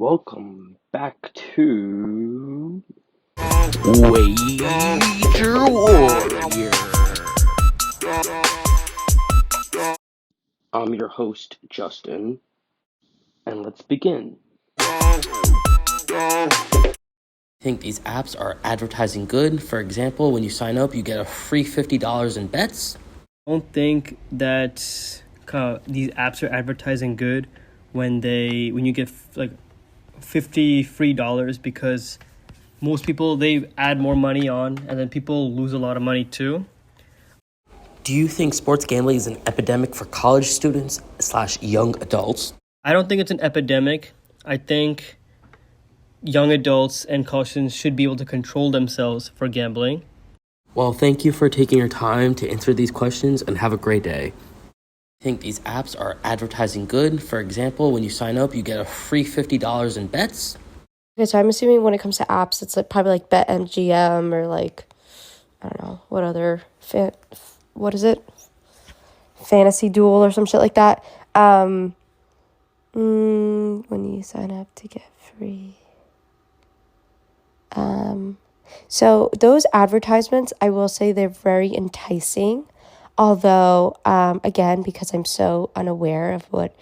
Welcome back to Wager Warrior. I'm your host, Justin, and let's begin. Think these apps are advertising good? For example, when you sign up, you get a free $50 in bets. I don't think that these apps are advertising good when you get like $50 free because most people, they add more money on and then people lose a lot of money too. Do you think sports gambling is an epidemic for college students / young adults? I don't think it's an epidemic. I think young adults and college students should be able to control themselves for gambling. Well, thank you for taking your time to answer these questions and have a great day. Think these apps are advertising good? For example, when you sign up, you get a free $50 in bets. Okay, so I'm assuming when it comes to apps, it's probably like BetMGM or I don't know, what other, what is it? Fantasy Duel or some shit like that. When you sign up to get free. So those advertisements, I will say they're very enticing. Although, again, because I'm so unaware of what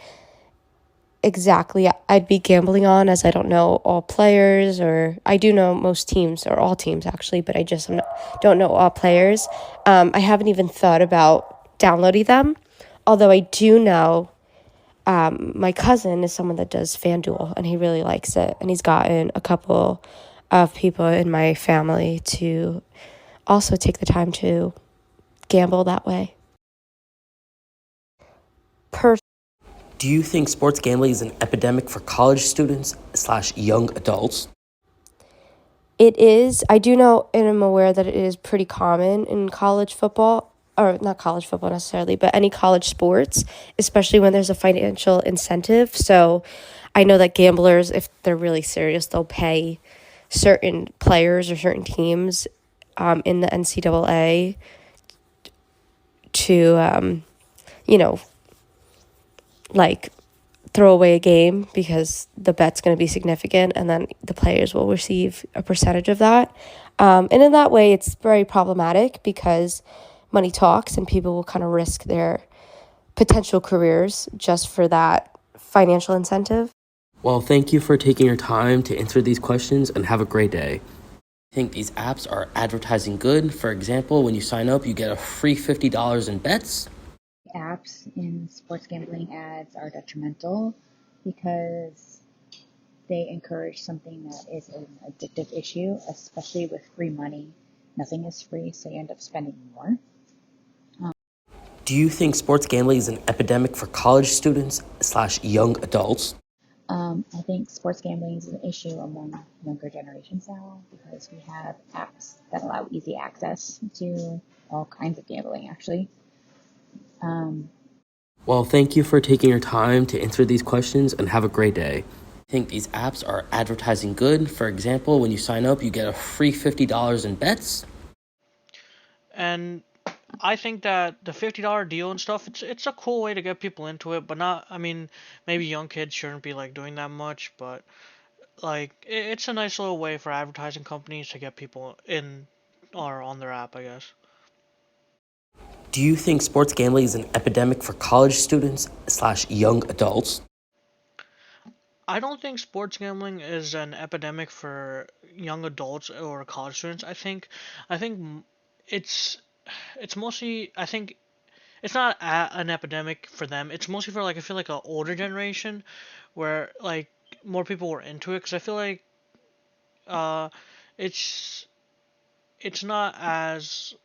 exactly I'd be gambling on, as I don't know all players, or I do know most teams, or all teams actually, but I just don't know all players. I haven't even thought about downloading them, although I do know my cousin is someone that does FanDuel, and he really likes it, and he's gotten a couple of people in my family to also take the time to gamble that way. Do you think sports gambling is an epidemic for college students / young adults? It is. I do know and I'm aware that it is pretty common in college football, or not college football necessarily, but any college sports, especially when there's a financial incentive. So I know that gamblers, if they're really serious, they'll pay certain players or certain teams in the NCAA to, like throw away a game because the bet's going to be significant, and then the players will receive a percentage of that. And in that way, it's very problematic because money talks and people will kind of risk their potential careers just for that financial incentive. Well, thank you for taking your time to answer these questions and have a great day. Think these apps are advertising good? For example, when you sign up, you get a free $50 in bets. Apps in sports gambling ads are detrimental because they encourage something that is an addictive issue, especially with free money. Nothing is free, so you end up spending more. Do you think sports gambling is an epidemic for college students / young adults? I think sports gambling is an issue among younger generations now because we have apps that allow easy access to all kinds of gambling, actually. Well, thank you for taking your time to answer these questions and have a great day. Think these apps are advertising good? For example, when you sign up, you get a free $50 in bets. And I think that the $50 deal and stuff, it's a cool way to get people into it, but not, I mean, maybe young kids shouldn't be like doing that much, but like it's a nice little way for advertising companies to get people in or on their app, I guess. Do you think sports gambling is an epidemic for college students / young adults? I don't think sports gambling is an epidemic for young adults or college students. I think it's mostly, I think it's not an epidemic for them. It's mostly for, like, I feel like an older generation where like more people were into it, because I feel like uh it's it's not as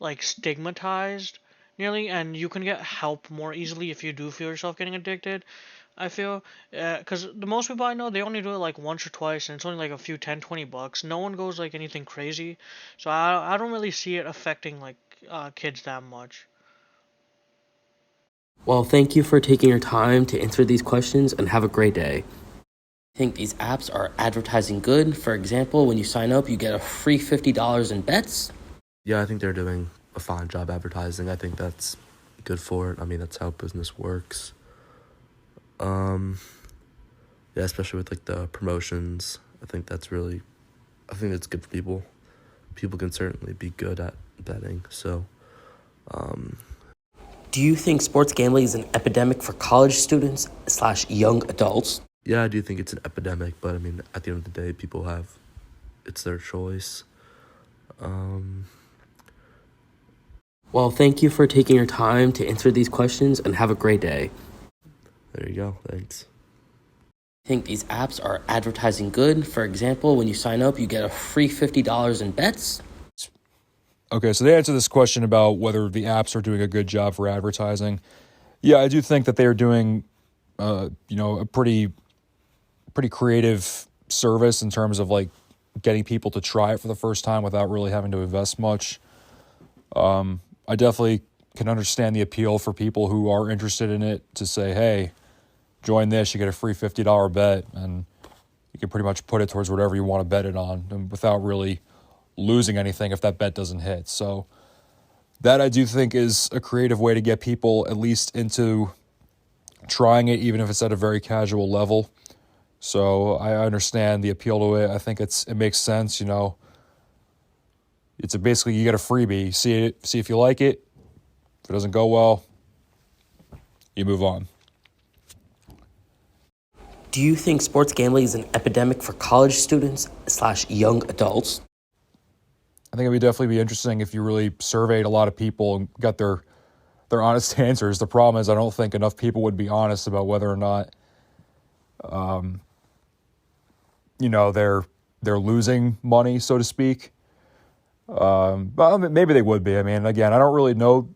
like stigmatized nearly, and you can get help more easily if you do feel yourself getting addicted. I feel, because the most people I know, they only do it like once or twice, and it's only like a few $10-20. No one goes like anything crazy, so I don't really see it affecting like kids that much. Well, thank you for taking your time to answer these questions and have a great day. Think these apps are advertising good? For example, when you sign up, you get a free $50 in bets. Yeah, I think they're doing a fine job advertising. I think that's good for it. I mean, that's how business works. Yeah, especially with like the promotions. I think that's good for people. People can certainly be good at betting. So, Do you think sports gambling is an epidemic for college students / young adults? yeah, I do think it's an epidemic, but I mean, at the end of the day, it's their choice. Well, thank you for taking your time to answer these questions and have a great day. There you go. Thanks. I think these apps are advertising good. For example, when you sign up, you get a free $50 in bets. Okay, so they answer this question about whether the apps are doing a good job for advertising. Yeah, I do think that they are doing, a pretty creative service in terms of like getting people to try it for the first time without really having to invest much. I definitely can understand the appeal for people who are interested in it to say, hey, join this, you get a free $50 bet, and you can pretty much put it towards whatever you want to bet it on and without really losing anything if that bet doesn't hit. So that I do think is a creative way to get people at least into trying it, even if it's at a very casual level. So I understand the appeal to it. I think it makes sense, It's basically you get a freebie. See if you like it. If it doesn't go well, you move on. Do you think sports gambling is an epidemic for college students / young adults? I think it would definitely be interesting if you really surveyed a lot of people and got their honest answers. The problem is I don't think enough people would be honest about whether or not, they're losing money, so to speak. But maybe they would be. I mean, again, I don't really know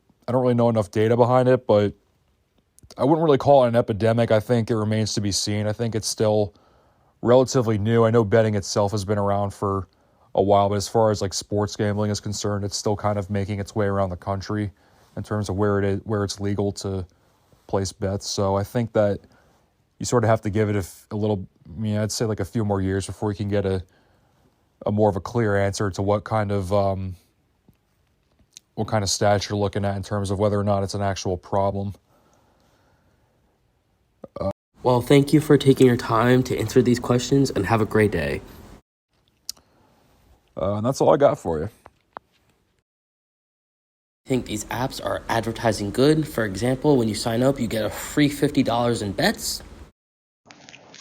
enough data behind it, but I wouldn't really call it an epidemic. I think it remains to be seen. I think it's still relatively new. I know betting itself has been around for a while, but as far as like sports gambling is concerned, it's still kind of making its way around the country in terms of where it's legal to place bets. So I think that you sort of have to give it I'd say like a few more years before you can get a more of a clear answer to what kind of stats you're looking at in terms of whether or not it's an actual problem. Well, thank you for taking your time to answer these questions and have a great day. And that's all I got for you. I think these apps are advertising good. For example, when you sign up, you get a free $50 in bets.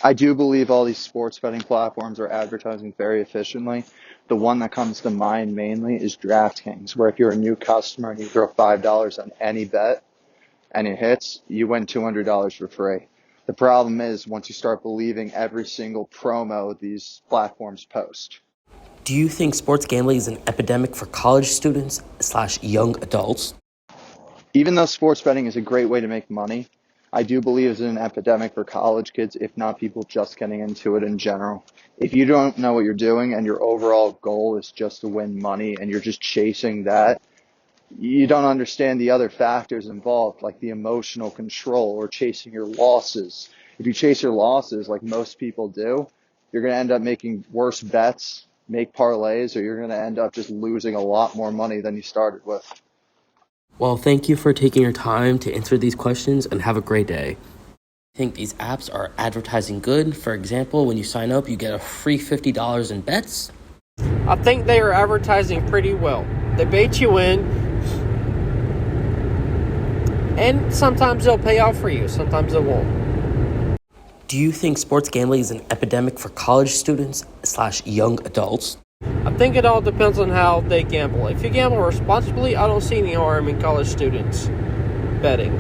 I do believe all these sports betting platforms are advertising very efficiently. The one that comes to mind mainly is DraftKings, where if you're a new customer and you throw $5 on any bet and it hits, you win $200 for free. The problem is once you start believing every single promo these platforms post. Do you think sports gambling is an epidemic for college students / young adults? Even though sports betting is a great way to make money, I do believe it's an epidemic for college kids, if not people just getting into it in general. If you don't know what you're doing and your overall goal is just to win money and you're just chasing that, you don't understand the other factors involved, like the emotional control or chasing your losses. If you chase your losses like most people do, you're going to end up making worse bets, make parlays, or you're going to end up just losing a lot more money than you started with. Well, thank you for taking your time to answer these questions and have a great day. I think these apps are advertising good. For example, when you sign up, you get a free $50 in bets. I think they are advertising pretty well. They bait you in, and sometimes they'll pay off for you, sometimes they won't. Do you think sports gambling is an epidemic for college students / young adults? I think it all depends on how they gamble. If you gamble responsibly, I don't see any harm in college students betting.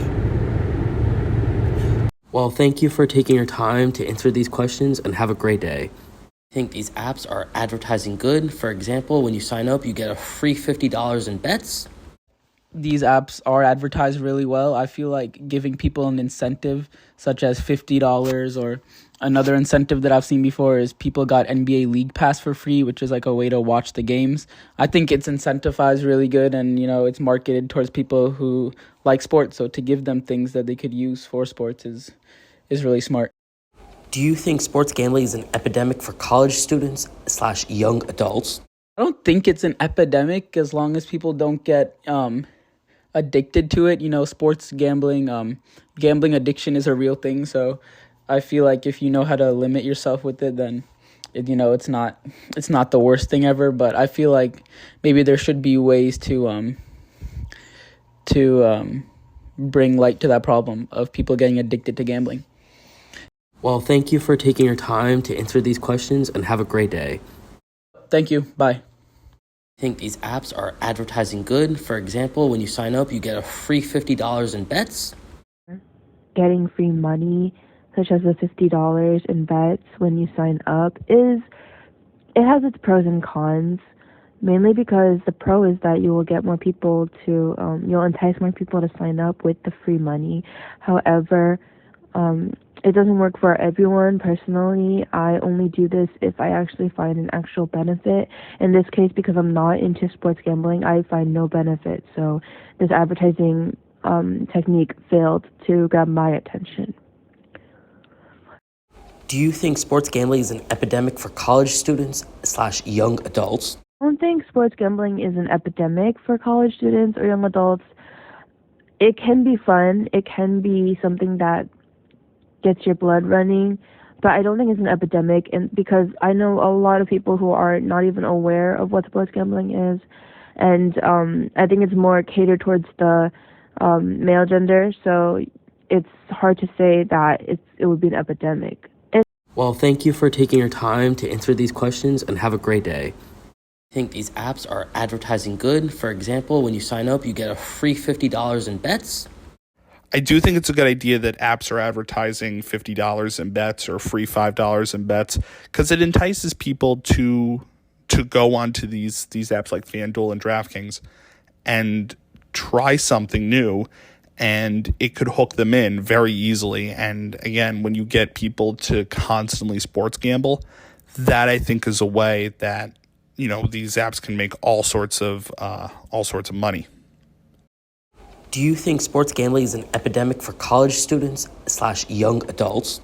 Well, thank you for taking your time to answer these questions and have a great day. I think these apps are advertising good. For example, when you sign up, you get a free $50 in bets. These apps are advertised really well. I feel like giving people an incentive such as $50, or another incentive that I've seen before is people got NBA League Pass for free, which is like a way to watch the games. I think it's incentivized really good, and it's marketed towards people who like sports. So to give them things that they could use for sports is really smart. Do you think sports gambling is an epidemic for college students / young adults? I don't think it's an epidemic as long as people don't get addicted to it. Sports gambling, gambling addiction is a real thing. So I feel like if you know how to limit yourself with it, then it's not the worst thing ever. But I feel like maybe there should be ways to bring light to that problem of people getting addicted to gambling. Well, thank you for taking your time to answer these questions and have a great day. Thank you. Bye. I think these apps are advertising good. For example, when you sign up, you get a free $50 in bets. Getting free money, such as the $50 in bets when you sign up, it has its pros and cons. Mainly because the pro is that you will get more people to, you'll entice more people to sign up with the free money. However, it doesn't work for everyone. Personally, I only do this if I actually find an actual benefit. In this case, because I'm not into sports gambling, I find no benefit. So this advertising technique failed to grab my attention. Do you think sports gambling is an epidemic for college students / young adults? I don't think sports gambling is an epidemic for college students or young adults. It can be fun. It can be something that gets your blood running, but I don't think it's an epidemic, and because I know a lot of people who are not even aware of what sports gambling is, and I think it's more catered towards the male gender, so it's hard to say that it would be an epidemic. Well, thank you for taking your time to answer these questions and have a great day. I think these apps are advertising good. For example, when you sign up, you get a free $50 in bets. I do think it's a good idea that apps are advertising $50 in bets or free $5 in bets, because it entices people to go onto these apps like FanDuel and DraftKings and try something new, and it could hook them in very easily. And again, when you get people to constantly sports gamble, that I think is a way that these apps can make all sorts of money. Do you think sports gambling is an epidemic for college students / young adults?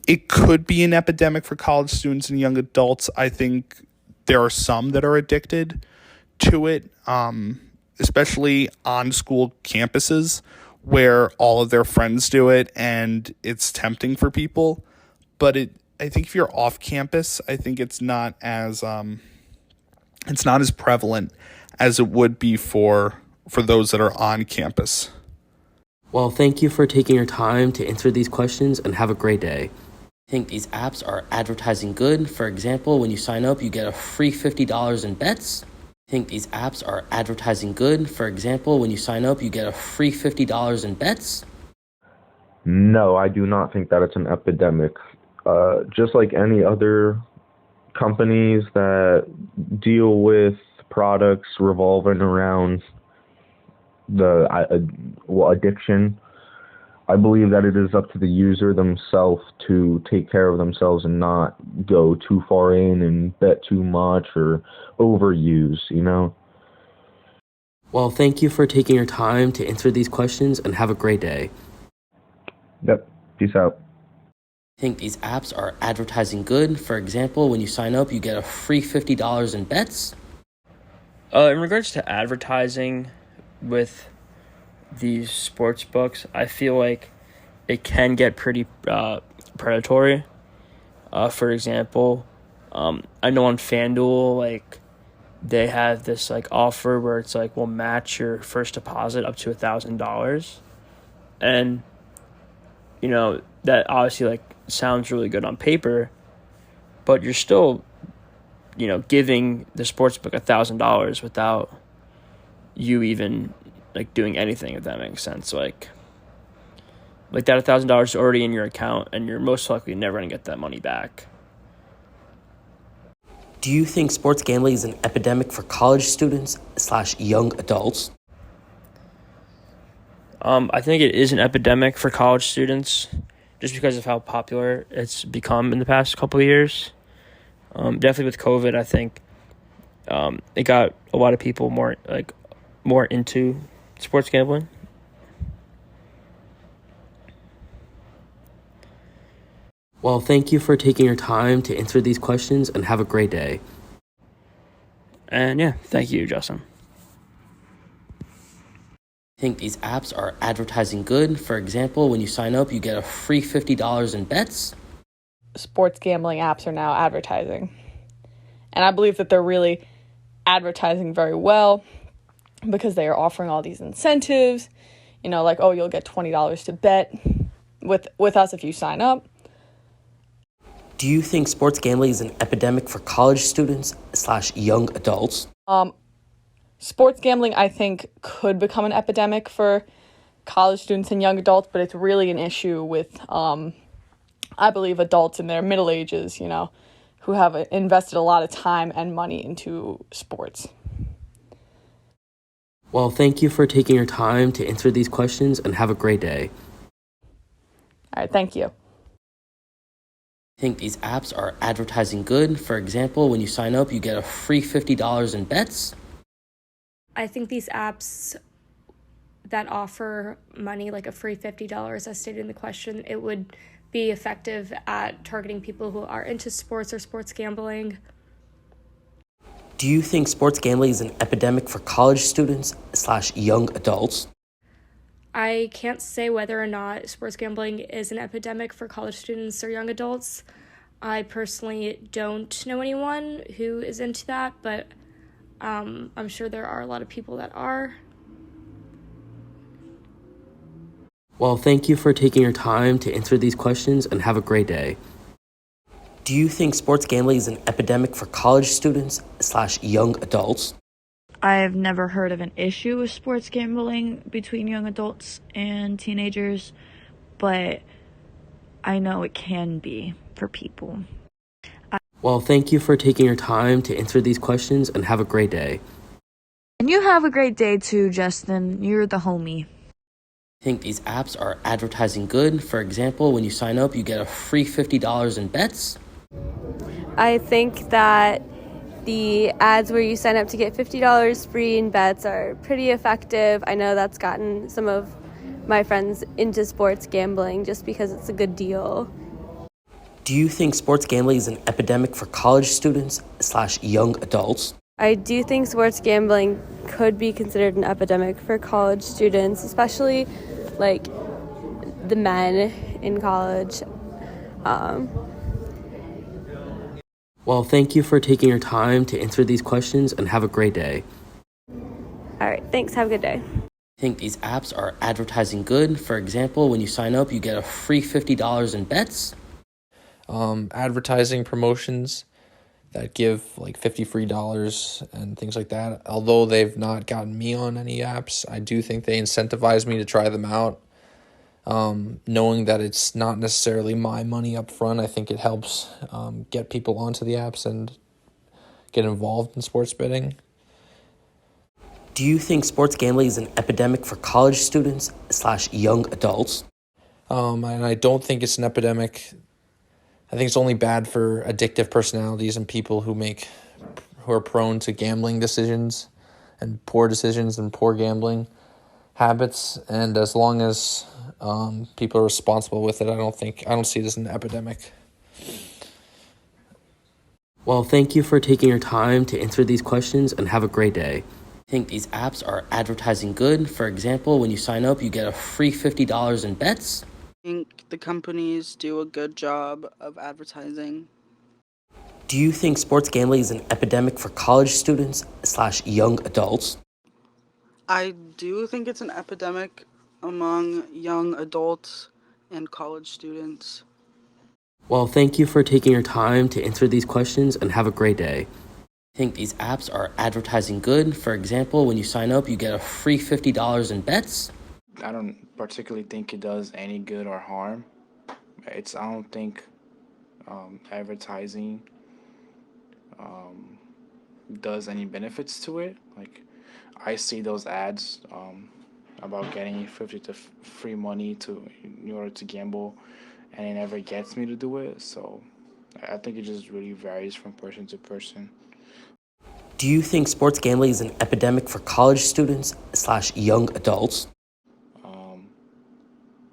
It could be an epidemic for college students and young adults. I think there are some that are addicted to it, especially on school campuses where all of their friends do it and it's tempting for people. But I think if you're off campus, I think it's not as prevalent as it would be for those that are on campus. Well, thank you for taking your time to answer these questions and have a great day. I think these apps are advertising good. For example, when you sign up, you get a free $50 in bets. I think these apps are advertising good. For example, when you sign up, you get a free $50 in bets. No, I do not think that it's an epidemic. Just like any other companies that deal with products revolving around the addiction, I believe that it is up to the user themselves to take care of themselves and not go too far in and bet too much or overuse, Well, thank you for taking your time to answer these questions and have a great day. Yep. Peace out. I think these apps are advertising good. For example, when you sign up, you get a free $50 in bets. In regards to advertising with these sports books, I feel like it can get pretty predatory. For example, I know on FanDuel, they have this offer where it's we'll match your first deposit up to $1,000, and that obviously sounds really good on paper, but you're still giving the sportsbook $1,000 without you even doing anything, if that makes sense. That $1,000 is already in your account, and you're most likely never going to get that money back. Do you think sports gambling is an epidemic for college students / young adults? I think it is an epidemic for college students, just because of how popular it's become in the past couple of years. Definitely with COVID, I think it got a lot of people more into sports gambling. Well, thank you for taking your time to answer these questions and have a great day. And yeah, thank you, Justin. I think these apps are advertising good. For example, when you sign up, you get a free $50 in bets. Sports gambling apps are now advertising. And I believe that they're really advertising very well because they are offering all these incentives, like, oh, you'll get $20 to bet with us if you sign up. Do you think sports gambling is an epidemic for college students / young adults? Sports gambling, I think, could become an epidemic for college students and young adults, but it's really an issue with, I believe, adults in their middle ages, who have invested a lot of time and money into sports. Well, thank you for taking your time to answer these questions, and have a great day. All right, thank you. I think these apps are advertising good. For example, when you sign up, you get a free $50 in bets. I think these apps that offer money, like a free $50, as stated in the question, it would be effective at targeting people who are into sports or sports gambling. Do you think sports gambling is an epidemic for college students / young adults? I can't say whether or not sports gambling is an epidemic for college students or young adults. I personally don't know anyone who is into that, but I'm sure there are a lot of people that are. Well, thank you for taking your time to answer these questions, and have a great day. Do you think sports gambling is an epidemic for college students / young adults? I've never heard of an issue with sports gambling between young adults and teenagers, but I know it can be for people. Well, thank you for taking your time to answer these questions, and have a great day. And you have a great day too, Justin. You're the homie. I think these apps are advertising good. For example, when you sign up, you get a free $50 in bets. I think that the ads where you sign up to get $50 free in bets are pretty effective. I know that's gotten some of my friends into sports gambling just because it's a good deal. Do you think sports gambling is an epidemic for college students / young adults? I do think sports gambling could be considered an epidemic for college students, especially like the men in college. Well, thank you for taking your time to answer these questions, and have a great day. All right, thanks. Have a good day. I think these apps are advertising good. For example, when you sign up, you get a free $50 in bets. Advertising promotions that give like $50 free and things like that. Although they've not gotten me on any apps, I do think they incentivize me to try them out. Knowing that it's not necessarily my money up front, I think it helps get people onto the apps and get involved in sports betting. Do you think sports gambling is an epidemic for college students / young adults? And I don't think it's an epidemic. I think it's only bad for addictive personalities and people who are prone to gambling decisions and poor decisions and poor gambling habits. And as long as people are responsible with it, I don't see it as an epidemic. Well, thank you for taking your time to answer these questions, and have a great day. I think these apps are advertising good. For example, when you sign up, you get a free $50 in bets. I think the companies do a good job of advertising. Do you think sports gambling is an epidemic for college students / young adults? I do think it's an epidemic among young adults and college students. Well, thank you for taking your time to answer these questions, and have a great day. I think these apps are advertising good. For example, when you sign up, you get a free $50 in bets. I don't particularly think it does any good or harm. I don't think advertising does any benefits to it. Like, I see those ads about getting free money in order to gamble, and it never gets me to do it. So I think it just really varies from person to person. Do you think sports gambling is an epidemic for college students / young adults?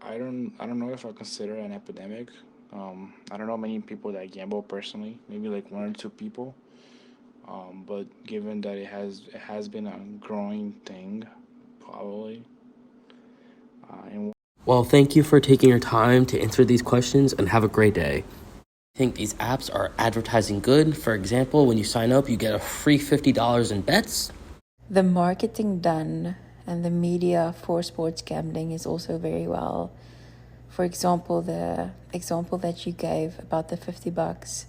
I don't know if I consider it an epidemic. I don't know many people that gamble personally, maybe like one or two people. But given that it has been a growing thing, probably And Well, thank you for taking your time to answer these questions and have a great day. I think these apps are advertising good. For example, when you sign up, you get a free $50 in bets. The marketing done and the media for sports gambling is also very well. For example, the example that you gave about the $50.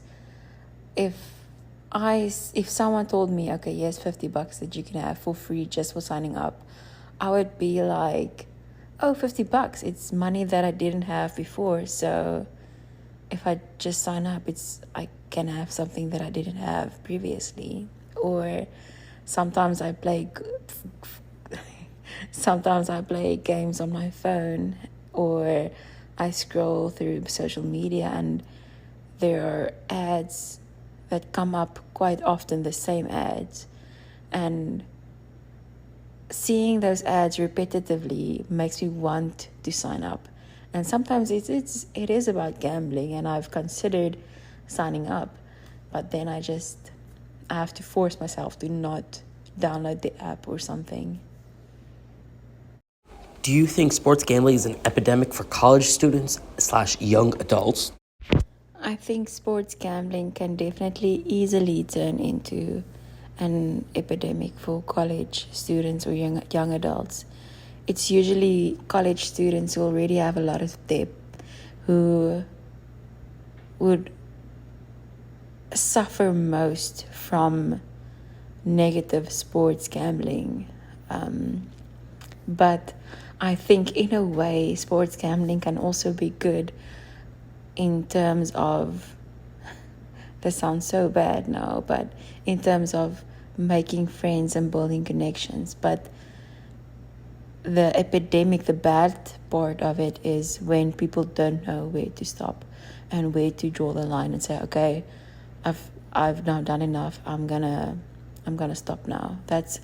If someone told me, okay, yes, $50 that you can have for free just for signing up, I would be like, oh, $50, it's money that I didn't have before. So if I just sign up, I can have something that I didn't have previously. Or sometimes I play games on my phone, or I scroll through social media and there are ads that come up quite often, the same ads. And seeing those ads repetitively makes me want to sign up. And sometimes it is about gambling, and I've considered signing up, but then I have to force myself to not download the app or something. Do you think sports gambling is an epidemic for college students / young adults? I think sports gambling can definitely easily turn into an epidemic for college students or young adults. It's usually college students who already have a lot of debt who would suffer most from negative sports gambling. But I think in a way sports gambling can also be good in terms of, this sounds so bad now, but in terms of making friends and building connections. But the epidemic, the bad part of it is when people don't know where to stop and where to draw the line and say, okay, I've now done enough. I'm gonna stop now. That's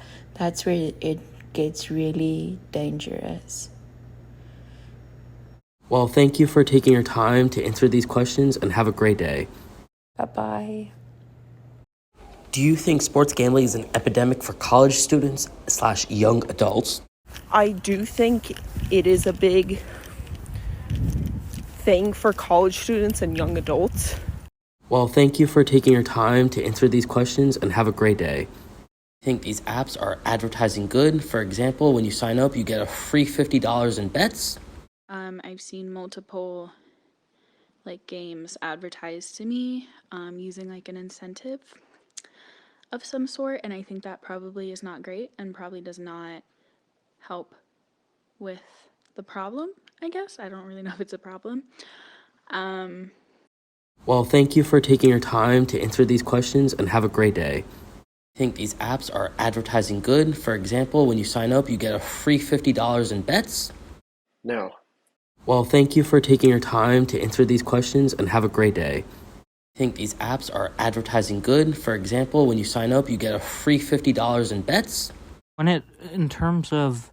where it gets really dangerous. Well, thank you for taking your time to answer these questions and have a great day. Bye-bye. Do you think sports gambling is an epidemic for college students / young adults? I do think it is a big thing for college students and young adults. Well, thank you for taking your time to answer these questions and have a great day. I think these apps are advertising good. For example, when you sign up, you get a free $50 in bets. I've seen multiple games advertised to me using an incentive of some sort, and I think that probably is not great and probably does not help with the problem, I guess. I don't really know if it's a problem. Well, thank you for taking your time to answer these questions and have a great day. I think these apps are advertising good. For example, when you sign up, you get a free $50 in bets. No. Well, thank you for taking your time to answer these questions and have a great day. I think these apps are advertising good. For example, when you sign up, you get a free $50 in bets. In terms of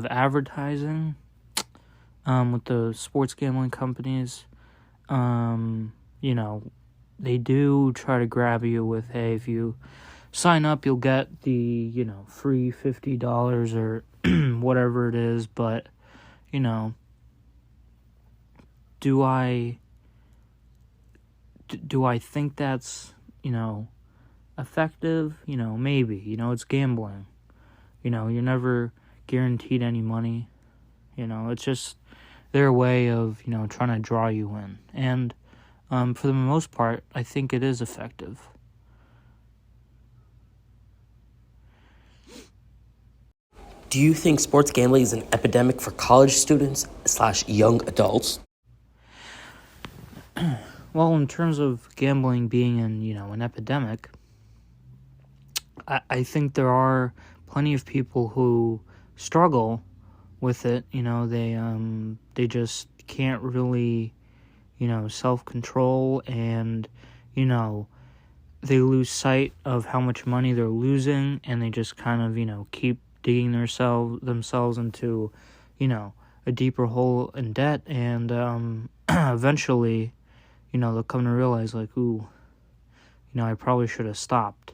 advertising, with the sports gambling companies, they do try to grab you with, hey, if you sign up, you'll get the, free $50 or whatever it is. But, do I think that's, effective? Maybe. It's gambling. You're never guaranteed any money. It's just their way of, trying to draw you in. And for the most part, I think it is effective. Do you think sports gambling is an epidemic for college students / young adults? Well, in terms of gambling being an epidemic, I think there are plenty of people who struggle with it. They just can't really, self-control, and, they lose sight of how much money they're losing, and they just kind of, keep digging themselves into, a deeper hole in debt, and eventually, they'll come to realize, ooh, I probably should have stopped.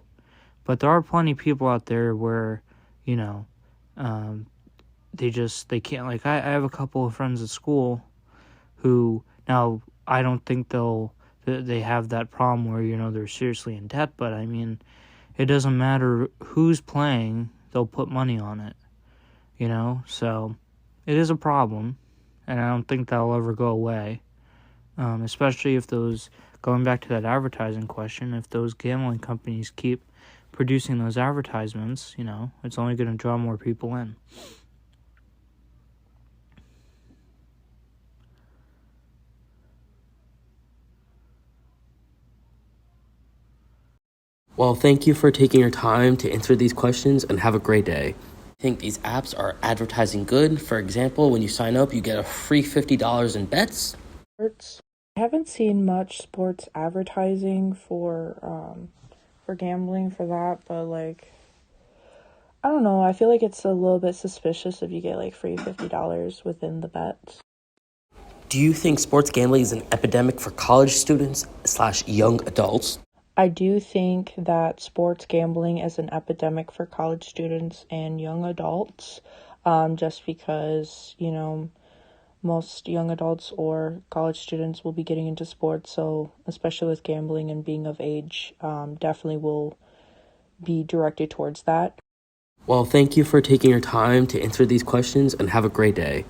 But there are plenty of people out there where, they can't, like, I have a couple of friends at school who, now I don't think they have that problem where, they're seriously in debt, but I mean, it doesn't matter who's playing, they'll put money on it, so it is a problem, and I don't think that'll ever go away, especially if going back to that advertising question, if those gambling companies keep producing those advertisements, it's only going to draw more people in. Well, thank you for taking your time to answer these questions and have a great day. I think these apps are advertising good. For example, when you sign up, you get a free $50 in bets. I haven't seen much sports advertising for gambling for that, but I don't know. I feel like it's a little bit suspicious if you get free $50 within the bets. Do you think sports gambling is an epidemic for college students / young adults? I do think that sports gambling is an epidemic for college students and young adults, just because, most young adults or college students will be getting into sports, so especially with gambling and being of age, definitely will be directed towards that. Well, thank you for taking your time to answer these questions and have a great day.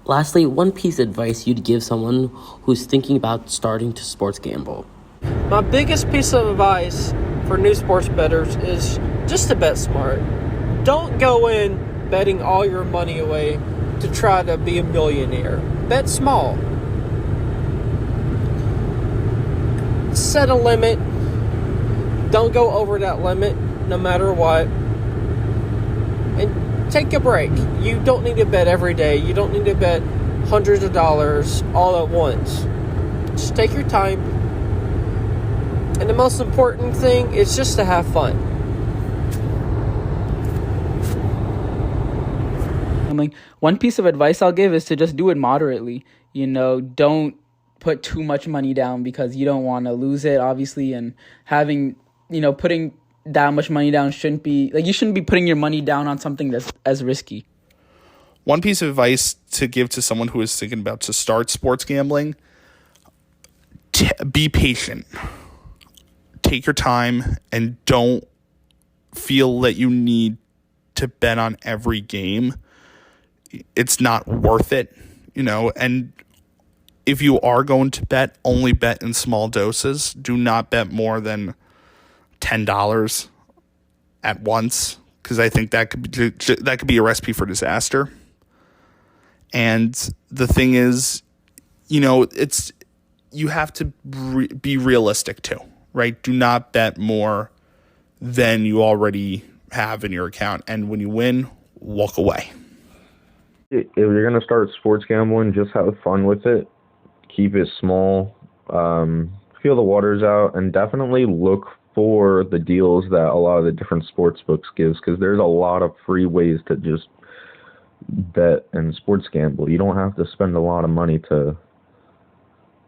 Lastly, one piece of advice you'd give someone who's thinking about starting to sports gamble. My biggest piece of advice for new sports bettors is just to bet smart. Don't go in betting all your money away to try to be a millionaire. Bet small. Set a limit. Don't go over that limit no matter what. And take a break. You don't need to bet every day. You don't need to bet hundreds of dollars all at once. Just take your time. And the most important thing is just to have fun. One piece of advice I'll give is to just do it moderately. Don't put too much money down because you don't want to lose it, obviously, and putting that much money down shouldn't be, you shouldn't be putting your money down on something that's as risky. One piece of advice to give to someone who is thinking about to start sports gambling, be patient. Take your time and don't feel that you need to bet on every game. It's not worth it, and if you are going to bet, only bet in small doses. Do not bet more than $10 at once, because I think that could be a recipe for disaster. And the thing is, you have to be realistic too, right? Do not bet more than you already have in your account. And when you win, walk away. If you're going to start sports gambling, just have fun with it. Keep it small. Feel the waters out, and definitely look for the deals that a lot of the different sports books gives, because there's a lot of free ways to just bet and sports gamble. You don't have to spend a lot of money to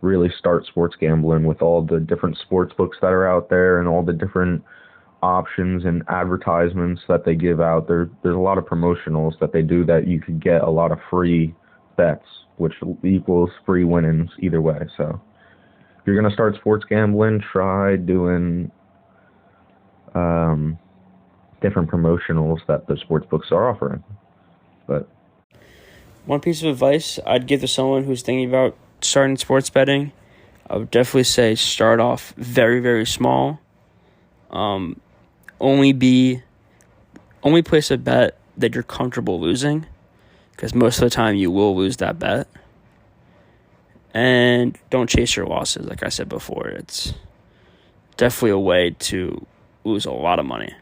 really start sports gambling with all the different sports books that are out there and all the different options and advertisements that they give out. There's a lot of promotionals that they do that you could get a lot of free bets, which equals free winnings either way. So if you're going to start sports gambling, try doing different promotionals that the sports books are offering. But one piece of advice I'd give to someone who's thinking about starting sports betting, I would definitely say start off very, very small. Only place a bet that you're comfortable losing, because most of the time you will lose that bet. And don't chase your losses. Like I said before, it's definitely a way to lose a lot of money.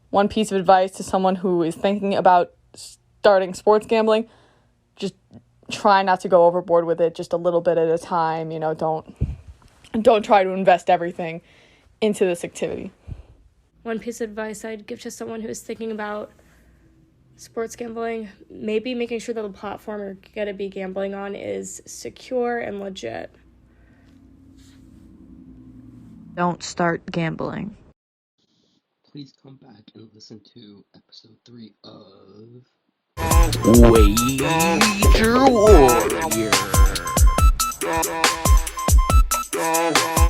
One piece of advice to someone who is thinking about starting sports gambling, just try not to go overboard with it, just a little bit at a time. Don't try to invest everything into this activity. One piece of advice I'd give to someone who is thinking about sports gambling, maybe making sure that the platform you're going to be gambling on is secure and legit. Don't start gambling. please come back and listen to episode 3 of Wager Warrior.